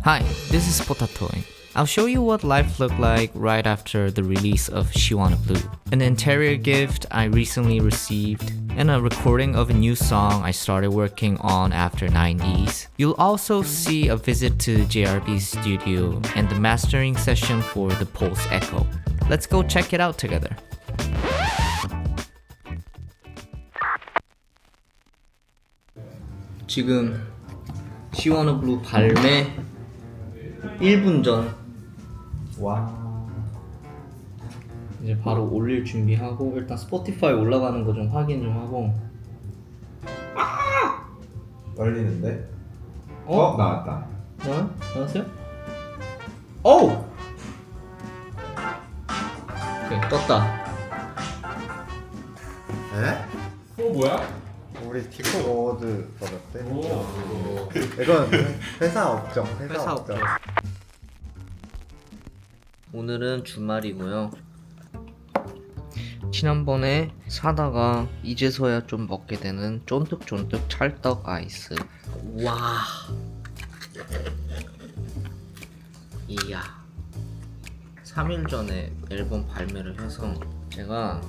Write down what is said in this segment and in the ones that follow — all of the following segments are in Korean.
Hi, this is Potatoi. I'll show you what life looked like right after the release of She Wanna Blue, an interior gift I recently received, and a recording of a new song I started working on after 90s. You'll also see a visit to JRB Studio and the mastering session for the Pulse Echo. Let's go check it out together. 지금 She Wanna Blue 발매 1분 전. 와. 이제 바로 올릴 준비하고 일단 스포티파이 올라가는 거 좀 확인 좀 하고. 떨리는데? 나왔다. 나왔어요? 오! 오케이, 떴다. 에? 뭐야? 우리 티코 어워드 받았대. 이건 회사 업적. 회사 업적. 오늘은 주말이고요. 지난번에 사다가 이제서야 좀 먹게 되는 쫀득쫀득 찰떡 아이스. 와. 이야. 3일 전에 앨범 발매를 해서 제가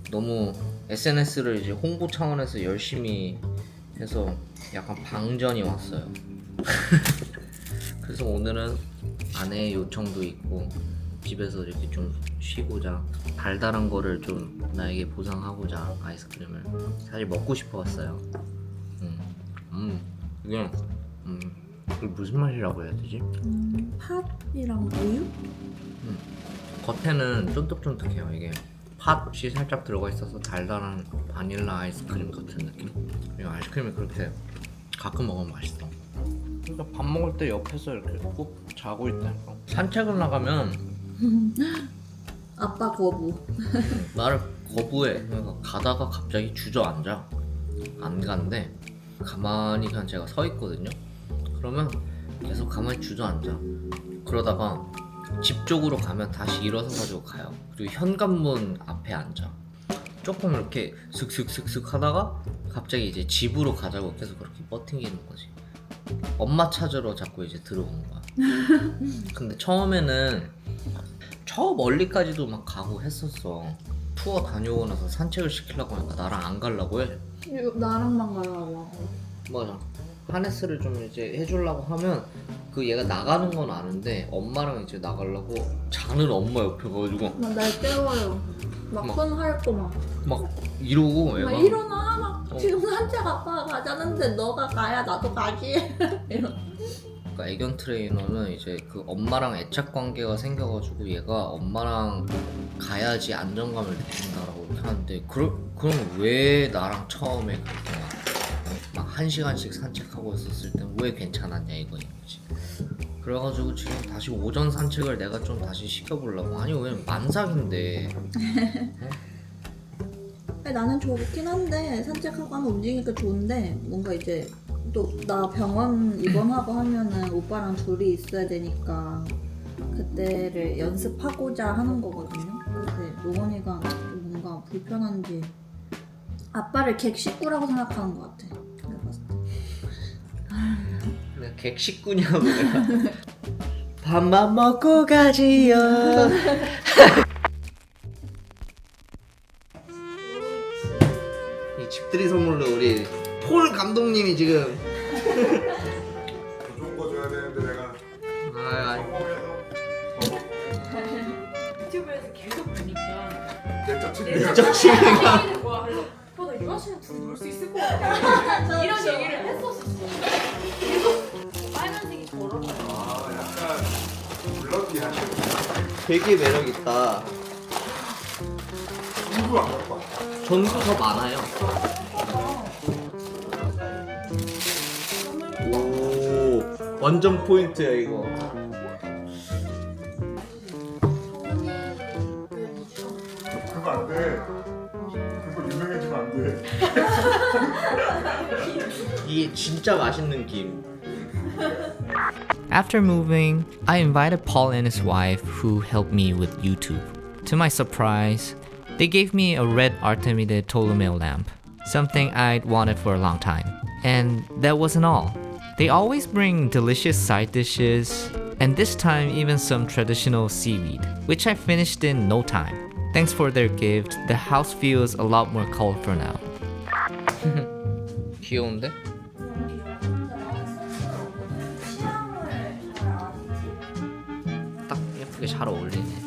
너무 SNS를 이제 홍보 차원에서 열심히 해서 약간 방전이 왔어요. 그래서 오늘은 아내의 요청도 있고 집에서 이렇게 좀 쉬고자 달달한 거를 좀 나에게 보상하고자 아이스크림을 사실 먹고 싶었어요. 이게 무슨 맛이라고 해야 되지? 팥이랑 우유? 겉에는 쫀득쫀득해요. 이게 팥이 살짝 들어가 있어서 달달한 바닐라 아이스크림 같은 느낌? 이 아이스크림이 그렇게 가끔 먹으면 맛있어. 그러니까 밥 먹을 때 옆에서 이렇게 꼭 자고 있다니까. 산책을 나가면 아빠 거부. 나를 거부해. 그래서 가다가 갑자기 주저앉아. 안 가는데 가만히 그냥 제가 서 있거든요. 그러면 계속 가만히 주저앉아. 그러다가 집 쪽으로 가면 다시 일어서가지고 가요. 그리고 현관문 앞에 앉아. 조금 이렇게 슥슥슥슥 하다가 갑자기 이제 집으로 가자고 계속 그렇게 버팅기는 거지. 엄마 찾으러 자꾸 이제 들어오는 거야. 근데 처음에는 저 멀리까지도 막 가고 했었어. 투어 다녀오고 나서 산책을 시키려고 하니까 나랑 안 가려고 해. 나랑만 가려고. 맞아. 하네스를 좀 이제 해주려고 하면 그 얘가 나가는 건 아는데 엄마랑 이제 나가려고 자는 엄마 옆에 가가지고 막 날 깨워요. 막 손 핥고 막 이러고 막 애가 일어나 막 지금 산책 아빠가 가자는데 너가 가야 나도 가지. 이런. 그러니까 애견 트레이너는 이제 그 엄마랑 애착 관계가 생겨가지고 얘가 엄마랑 가야지 안정감을 느낀다라고 이렇게 하는데 그럼 왜 나랑 처음에 그렇게 막 1시간씩 산책하고 있었을 땐 왜 괜찮았냐 이거인 거지. 그래가지고 지금 다시 오전 산책을 내가 좀 다시 시켜보려고. 아니 왜 만삭인데. 나는 좋긴 한데 산책하고 하면 움직이니까 좋은데 뭔가 이제 또 나 병원 입원하고 하면은 오빠랑 둘이 있어야 되니까 그때를 연습하고자 하는 거거든요. 근데 노건이가 뭔가 불편한지 아빠를 객식구라고 생각하는 것 같아. 내가 봤을 때. 내가 객식구냐고 내가. 밥만 먹고 가지요. 이 집들이 선물로 우리 폴 감독님이 지금 좋은 거 줘야 되는데 내가 유튜브에서 계속 보니까 내적 내적 친밀감. 하는 거야. 그래서 나 유아씨랑 둘이 놀 수 있을 것 같아. 이런 얘기를 했었어. 계속 빨간색이 저런 거야. 약간 블러디한 되게 매력 있다. 누구 안 갖고 왔다. 전부 더 많아요. 오, 완전 포인트야 이거. 그거 안 돼. 그거 유명해지면 안 돼. 이게 진짜 맛있는 김. After moving, I invited Paul and his wife who helped me with YouTube. To my surprise, they gave me a red Artemide Tolomeo lamp, something I'd wanted for a long time. And that wasn't all. They always bring delicious side dishes, and this time even some traditional seaweed, which I finished in no time. Thanks for their gift. The house feels a lot more colorful now. 귀여운데? 딱 예쁘게 잘 어울리네.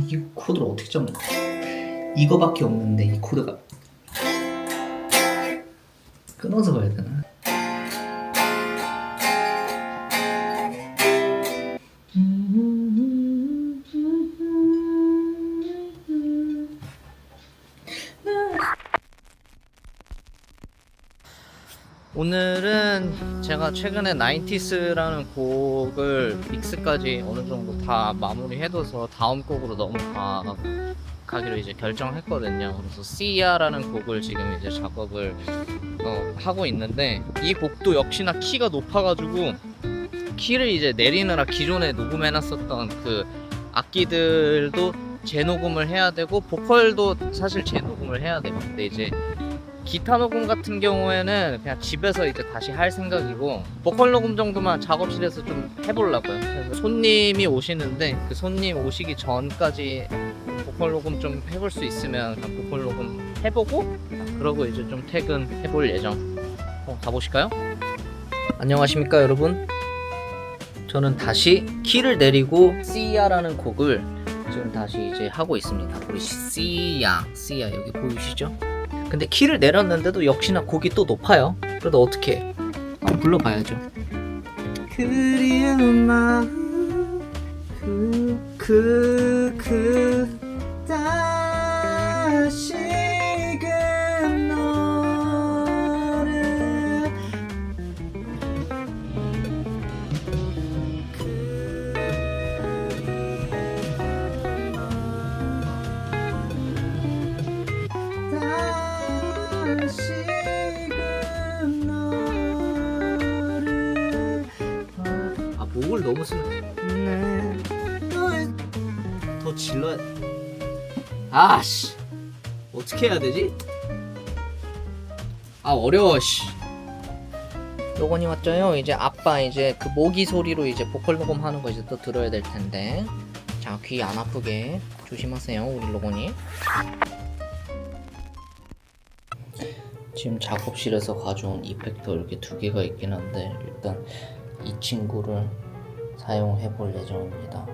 이 코드를 어떻게 잡는 거야? 이거밖에 없는데 이 코드가 끊어서 가야 되나? 오늘은 제가 최근에 90s라는 곡을 믹스까지 어느 정도 다 마무리해둬서 다음 곡으로 넘어가기로 이제 결정했거든요. 그래서 Sia라는 곡을 지금 이제 작업을 하고 있는데, 이 곡도 역시나 키가 높아가지고 키를 이제 내리느라 기존에 녹음해놨었던 그 악기들도 재녹음을 해야 되고 보컬도 사실 재녹음을 해야 돼요. 근데 이제 기타 녹음 같은 경우에는 그냥 집에서 이제 다시 할 생각이고, 보컬 녹음 정도만 작업실에서 좀 해보려고요. 그래서 손님이 오시는데 그 손님 오시기 전까지 보컬 녹음 좀 해볼 수 있으면 그냥 보컬 녹음 해보고, 그러고 이제 좀 퇴근해볼 예정. 가보실까요? 안녕하십니까 여러분. 저는 다시 키를 내리고 Sia라는 곡을 지금 다시 이제 하고 있습니다. 우리 Sia 여기 보이시죠? 근데 키를 내렸는데도 역시나 곡이 또 높아요. 그래도 어떻게 한번 불러봐야죠. 그리운 마음 다시금 너를 목을 너무 쓰네. 더 질러야. 아씨, 어떻게 해야 되지? 아 어려워. 씨. 로건이 왔죠요. 이제 아빠 이제 그 모기 소리로 이제 보컬 녹음하는 거 이제 또 들어야 될 텐데. 자, 귀 안 아프게 조심하세요, 우리 로건이. 지금 작업실에서 가져온 이펙터 이렇게 두 개가 있긴 한데, 일단 이 친구를 사용해 볼 예정입니다.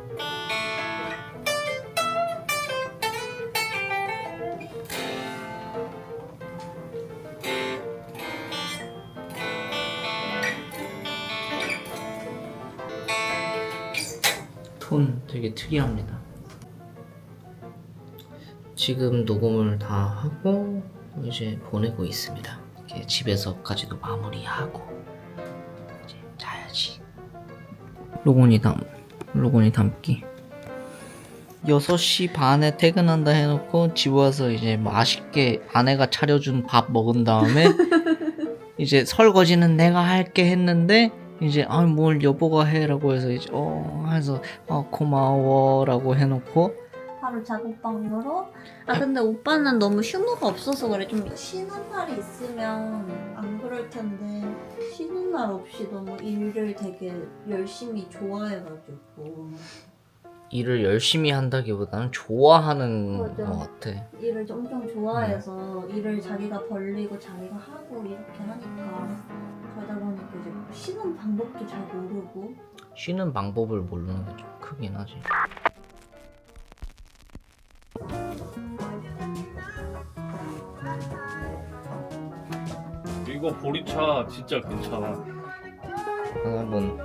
톤 되게 특이합니다. 지금 녹음을 다 하고 이제 보내고 있습니다. 이렇게 집에서까지도 마무리하고 이제 자야지. 로건이 담기. 6시 반에 퇴근한다 해놓고 집 와서 이제 맛있게 아내가 차려준 밥 먹은 다음에 이제 설거지는 내가 할게 했는데, 이제 뭘 여보가 해라고 해서 이제 해서 고마워라고 해놓고 바로 작업방으로. 근데 오빠는 너무 휴무가 없어서 그래. 좀 쉬는 날이 있으면 안 그럴 텐데, 쉬는 날 없이 너무 일을 되게 열심히 좋아해가지고. 일을 열심히 한다기보다는 좋아하는 맞아. 것 같아. 일을 엄청 좋아해서 일을 자기가 벌리고 자기가 하고 이렇게 하니까, 그러다 보니까 이제 쉬는 방법도 잘 모르고. 쉬는 방법을 모르는 게 좀 크긴 하지. 이거 보리차 진짜 괜찮아. 한번.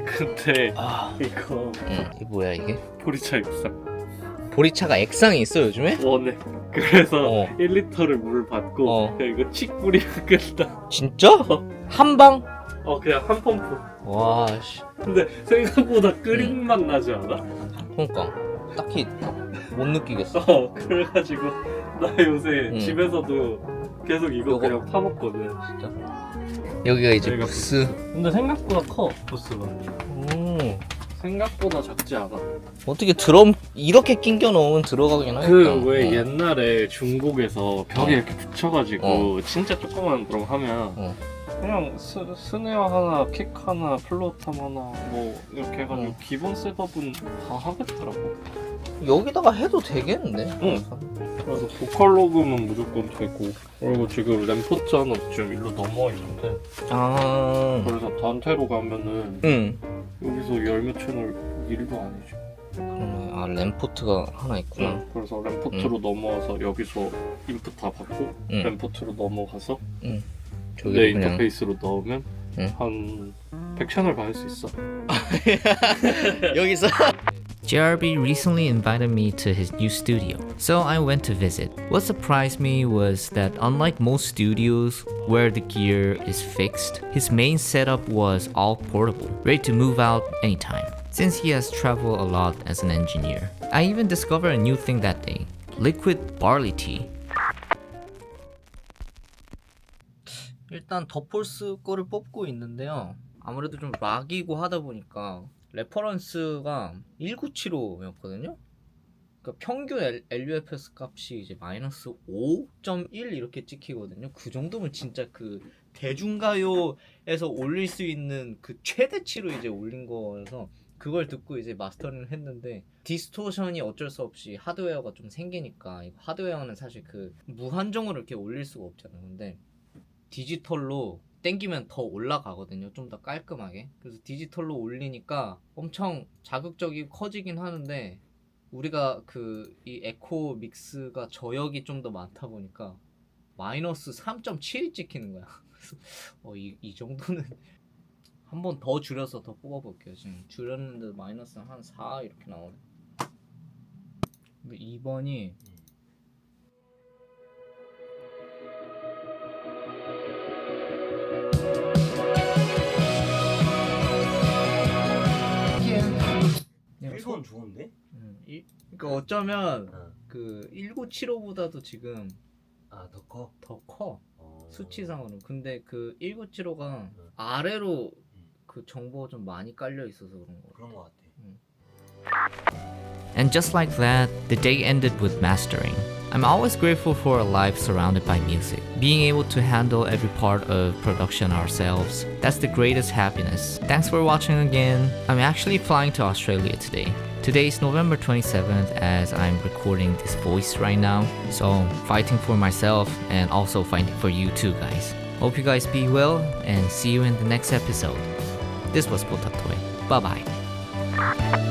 근데 이거 이거 뭐야 이게? 보리차 액상 보리차가 액상이 있어 요즘에? 원해. 그래서 1리터를 1리터를 물을 받고 그냥 이거 칙 뿌리면 끝나. 진짜? 한 방? 그냥 한 펌프. 와 씨. 근데 생각보다 끓인 맛 나지 않아? 그러니까 딱히 못 느끼겠어. 그래가지고 나 요새 응. 집에서도 계속 이거 요거? 그냥 파먹거든. 여기가 이제 여기가 부스. 근데 생각보다 커 부스가. 오. 생각보다 작지 않아. 어떻게 드럼 이렇게 낑겨 넣으면 들어가긴 하겠다. 그 왜 어. 옛날에 중국에서 벽에 이렇게 붙여가지고 진짜 조그만 드럼 하면 어. 그냥 스네어 하나, 킥 하나, 플로텀 하나 뭐 이렇게 해가지고 기본 셋업은 다 하겠더라고. 여기다가 해도 되겠는데? 응. 그래서 보컬 녹음은 무조건 되고, 그리고 지금 램포트 하나 지금 일로 넘어와 있는데, 아. 그래서 단테로 가면은 응. 여기서 열몇 채널 일도 아니죠. 그러네. 아 램포트가 하나 있구나. 응. 그래서 램포트로 넘어와서 여기서 인풋 다 받고 응. 램포트로 넘어가서 저기도 내 그냥. 인터페이스로 넣으면 응. 한 100채널 받을 수 있어. 여기서. JRB recently invited me to his new studio, so I went to visit. What surprised me was that unlike most studios where the gear is fixed, his main setup was all portable, ready to move out anytime. Since he has traveled a lot as an engineer, I even discovered a new thing that day: liquid barley tea. 일단 더폴스 거를 뽑고 있는데요. 아무래도 좀 락이고 하다 보니까 레퍼런스가 1975였거든요. 그러니까 평균 LUFS 값이 이제 마이너스 5.1 이렇게 찍히거든요. 그 정도면 진짜 그 대중가요에서 올릴 수 있는 그 최대치로 이제 올린 거여서 그걸 듣고 이제 마스터링을 했는데, 디스토션이 어쩔 수 없이 하드웨어가 좀 생기니까, 이거 하드웨어는 사실 그 무한정으로 이렇게 올릴 수가 없잖아요. 근데 디지털로 땡기면 더 올라가거든요. 좀 더 깔끔하게. 그래서 디지털로 올리니까 엄청 자극적이고 커지긴 하는데, 우리가 그 이 에코 믹스가 저역이 좀 더 많다 보니까 마이너스 3.7이 찍히는 거야. 그래서 이 정도는 한 번 더 줄여서 더 뽑아볼게요. 지금 줄였는데 마이너스 한 4 이렇게 나오네. 근데 2번이 일본 좋은데? 그러니까 어쩌면 어. 그 1975보다도 지금 아, 더 커? 더 커. 어. 수치상으로. 근데 그 1975가 아래로 그 정보가 좀 많이 깔려 있어서 그런 거. 그런 거 같아. And just like that, the day ended with mastering. I'm always grateful for a life surrounded by music. Being able to handle every part of production ourselves, that's the greatest happiness. Thanks for watching again. I'm actually flying to Australia today. Today is November 27th as I'm recording this voice right now. So fighting for myself and also fighting for you too, guys. Hope you guys be well and see you in the next episode. This was Potatoi. Bye bye.